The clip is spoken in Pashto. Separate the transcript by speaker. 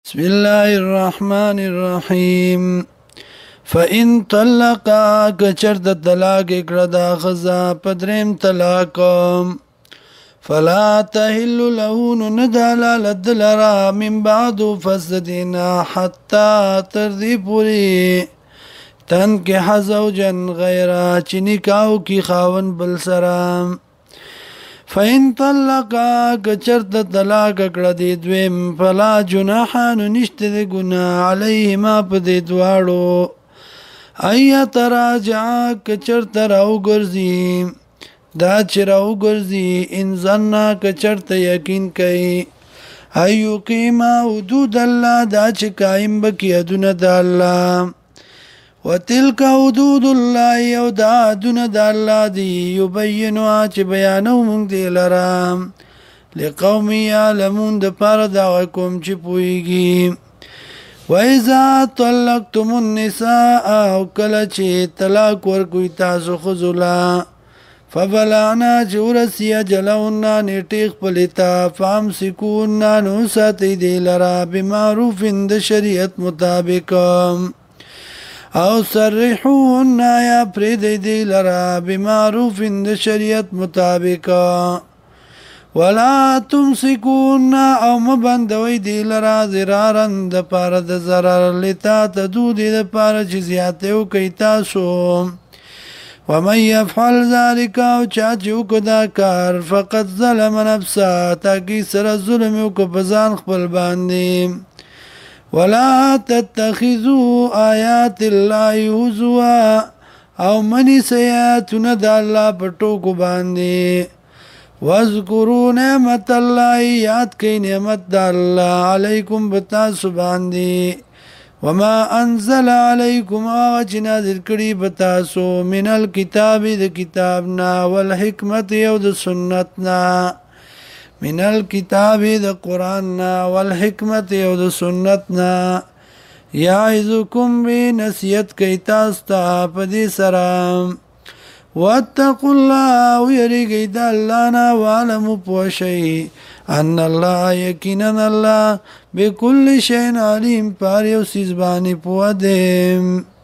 Speaker 1: بسم الله الرحمن الرحيم فإن طلقا كچرت طلاق اکردا خزا پدریم طلاق فلا تحل له ندالا لدلرا من بعد فسدنا حتى ترضي پوری تنکح زوجا غیرا چنکاو کی خاون بلسرام فإن طلقا کچرت طلاق کړه دې دویم فلا جناح نشته د ګناه علیهما په دې دواړو ایا تراجع کچرت راو ګرځي دا چې راو ګرځي ان ظن کچرت یقین کوي ایو قیما حدود الله دا چې قائم بکی حدونه د الله وتلك حدود الله او دا حدونه د الله دی یبینوا چې بیانو مونږ دی لرام لقوم یعلمون د پاره دا کوم چې پويږي وَإِذَا طَلَّقْتُمُ النِّسَاءَ او کله چې طلاق ورکوي تاسو خذلا فبلغنا جورسی اجلهن نیټه خپلتا فامسكون نو ساتي دی لرا بمعروف د شریعت مطابق او سرحون یا پرید دی لرا بمعروف د شریعت مطابق ولا تمسكون او مبندوي دی لرا زرارن د پاره د zarar لتا تدود د پاره چې زیاته کوي تاسو ومن يفعل ذلك او چاچو کدا کار فقط ظلم نفسه تاکي سره ظلم کو بزان خپل باندې ولا تتخذوا آيات الله هزوا او منی سیاتونه د الله په ټوکو باندې واذکروا نعمت الله یاد کئ نعمت د الله علیکم بتاسو باندې وما انزل علیکم اجنا ذکری بتاسو من الكتاب د کتابنا والحکمت یو د سنتنا من الكتاب د قرآننا والحکمت یو د سنتنا یعظکم بنصیحت کئ تاسو ته په دې سره واتقوا الله ويرجي دلانا وعلم پوشي ان الله يقينا الله بكل شيء عليم پاره او سيزباني پوه دې